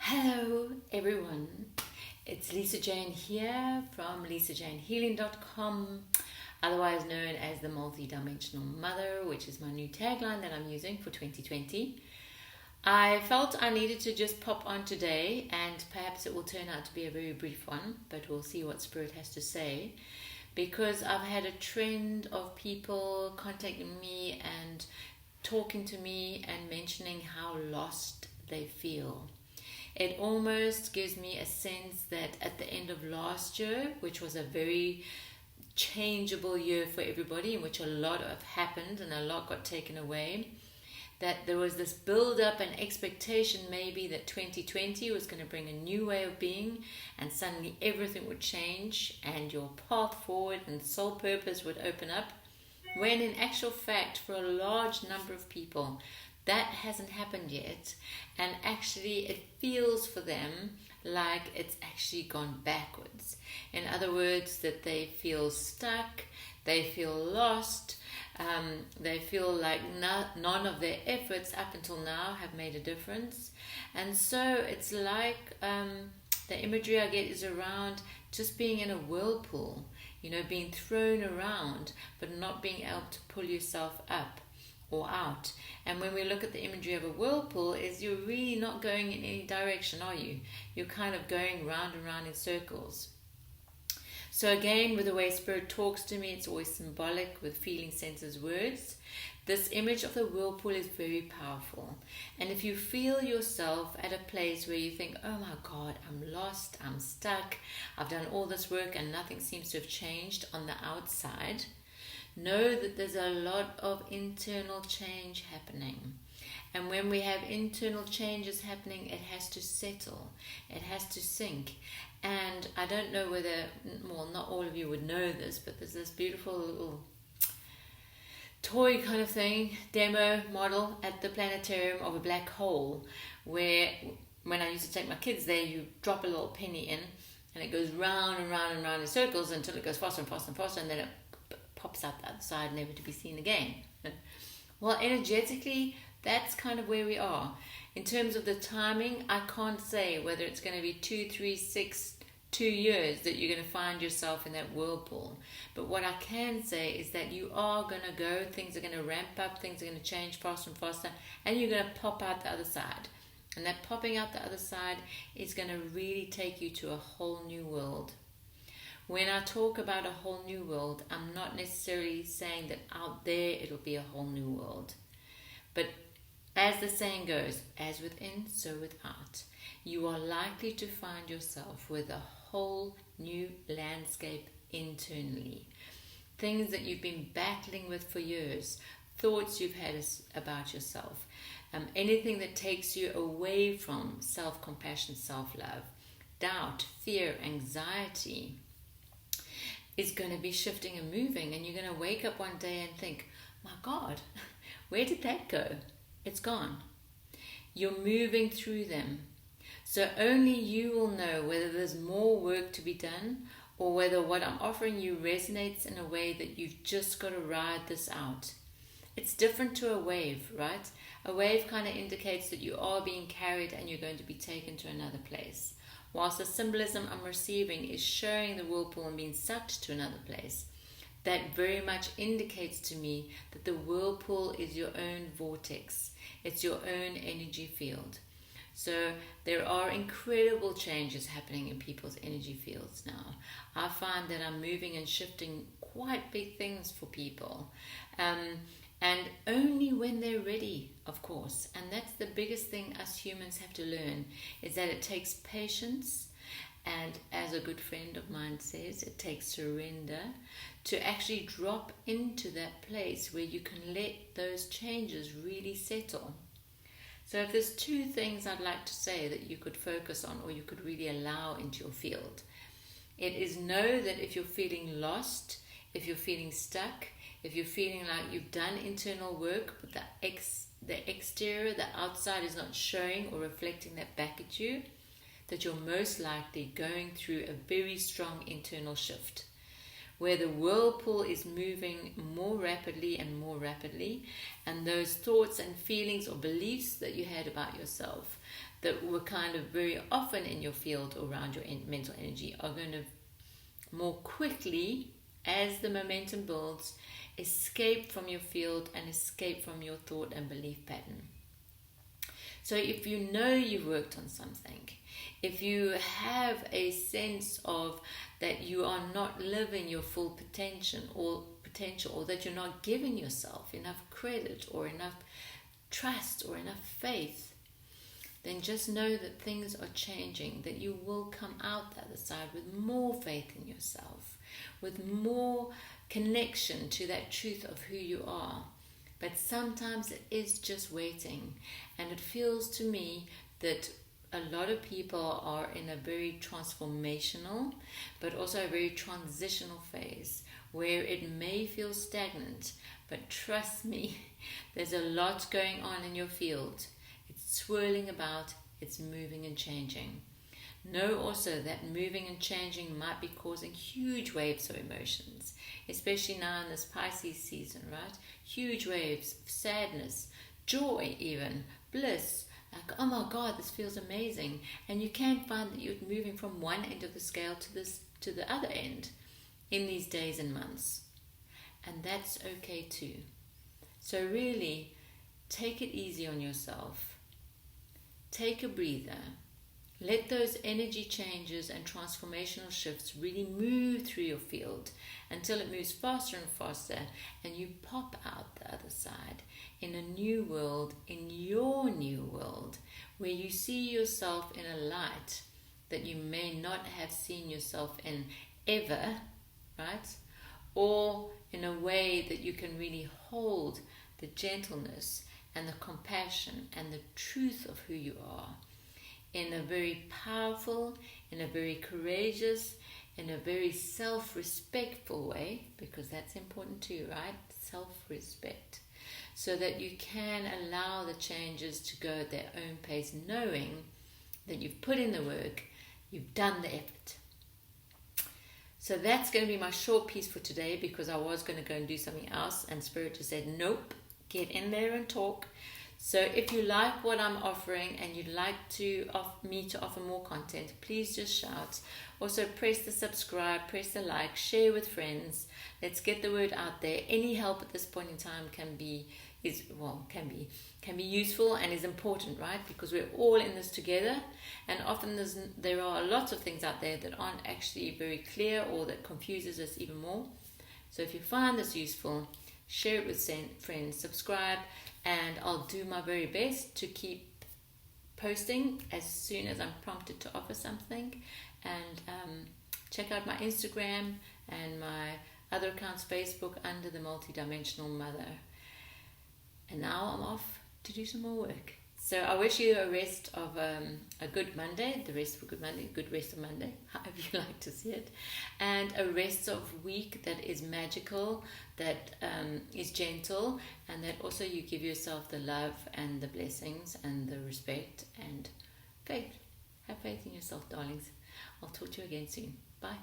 Hello everyone, it's Lisa Jane here from lisajanehealing.com, otherwise known as the multi-dimensional mother, which is my new tagline that I'm using for 2020. I felt I needed to just pop on today, and perhaps it will turn out to be a very brief one, but we'll see what Spirit has to say, because I've had a trend of people contacting me and talking to me and mentioning how lost they feel. It almost gives me a sense that at the end of last year, which was a very changeable year for everybody, in which a lot of happened and a lot got taken away, that there was this build-up and expectation maybe that 2020 was going to bring a new way of being, and suddenly everything would change and your path forward and soul purpose would open up, when in actual fact for a large number of people that hasn't happened yet, and actually it feels for them like it's actually gone backwards. In other words, that they feel stuck, they feel lost, they feel like none of their efforts up until now have made a difference. And so it's like the imagery I get is around just being in a whirlpool, being thrown around but not being able to pull yourself up or out. And when we look at the imagery of a whirlpool, is you're really not going in any direction, are you? You're kind of going round and round in circles. So again, with the way Spirit talks to me, it's always symbolic with feeling, senses, words. This image of the whirlpool is very powerful. And if you feel yourself at a place where you think, oh my God, I'm lost, I'm stuck, I've done all this work and nothing seems to have changed on the outside, know that there's a lot of internal change happening. And when we have internal changes happening, it has to settle, it has to sink. And I don't know whether, well, not all of you would know this, but there's this beautiful little toy kind of thing, demo model at the planetarium of a black hole, where when I used to take my kids there, you drop a little penny in and it goes round and round and round in circles until it goes faster and faster and faster, and then it pops out the other side, never to be seen again. Well, energetically, that's kind of where we are. In terms of the timing, I can't say whether it's going to be 2, 3, 6, 2 years that you're going to find yourself in that whirlpool. But what I can say is that you are going to go, things are going to ramp up, things are going to change faster and faster, and you're going to pop out the other side. And that popping out the other side is going to really take you to a whole new world. When I talk about a whole new world, I'm not necessarily saying that out there it'll be a whole new world. But as the saying goes, as within, so without. You are likely to find yourself with a whole new landscape internally. Things that you've been battling with for years, thoughts you've had about yourself, anything that takes you away from self-compassion, self-love, doubt, fear, anxiety, is going to be shifting and moving, and you're going to wake up one day and think, my God, where did that go? It's gone. You're moving through them. So only you will know whether there's more work to be done, or whether what I'm offering you resonates in a way that you've just got to ride this out. It's different to a wave, right? A wave kind of indicates that you are being carried and you're going to be taken to another place. Whilst the symbolism I'm receiving is showing the whirlpool and being sucked to another place, that very much indicates to me that the whirlpool is your own vortex. It's your own energy field. So there are incredible changes happening in people's energy fields now. I find that I'm moving and shifting quite big things for people. And only when they're ready, of course. And that's the biggest thing us humans have to learn, is that it takes patience, and as a good friend of mine says, it takes surrender to actually drop into that place where you can let those changes really settle. So if there's 2 things I'd like to say that you could focus on, or you could really allow into your field, it is know that if you're feeling lost, if you're feeling stuck, if you're feeling like you've done internal work, but the exterior, the outside is not showing or reflecting that back at you, that you're most likely going through a very strong internal shift, where the whirlpool is moving more rapidly, and those thoughts and feelings or beliefs that you had about yourself, that were kind of very often in your field around your mental energy are going to more quickly, as the momentum builds, escape from your field and escape from your thought and belief pattern. So if you know you've worked on something, if you have a sense of that you are not living your full potential, or that you're not giving yourself enough credit or enough trust or enough faith, then just know that things are changing, that you will come out the other side with more faith in yourself, with more connection to that truth of who you are. But sometimes it is just waiting, and it feels to me that a lot of people are in a very transformational but also a very transitional phase where it may feel stagnant, but trust me, there's a lot going on in your field. It's swirling about, it's moving and changing. Know also that moving and changing might be causing huge waves of emotions, especially now in this Pisces season, right? Huge waves of sadness, joy even, bliss, like, oh my God, this feels amazing. And you can find that you're moving from one end of the scale to the other end in these days and months. And that's okay too. So really, take it easy on yourself. Take a breather. Let those energy changes and transformational shifts really move through your field until it moves faster and faster, and you pop out the other side in a new world, in your new world, where you see yourself in a light that you may not have seen yourself in ever, right? Or in a way that you can really hold the gentleness and the compassion and the truth of who you are in a very powerful, in a very courageous, in a very self-respectful way, because that's important too, right? Self-respect. So that you can allow the changes to go at their own pace, knowing that you've put in the work, you've done the effort. So that's going to be my short piece for today, because I was going to go and do something else, and Spirit just said, nope, get in there and talk. So if you like what I'm offering and you'd like me to offer more content, please just shout. Also press the subscribe, press the like, share with friends. Let's get the word out there. Any help at this point in time can be useful and is important, right? Because we're all in this together, and often there are lots of things out there that aren't actually very clear or that confuses us even more. So if you find this useful, share it with friends, subscribe, and I'll do my very best to keep posting as soon as I'm prompted to offer something. And check out my Instagram and my other accounts, Facebook, under the Multidimensional Mother. And now I'm off to do some more work. So I wish you a rest of a good Monday, good rest of Monday, however you like to see it, and a rest of week that is magical, that is gentle, and that also you give yourself the love and the blessings and the respect and faith. Have faith in yourself, darlings. I'll talk to you again soon. Bye.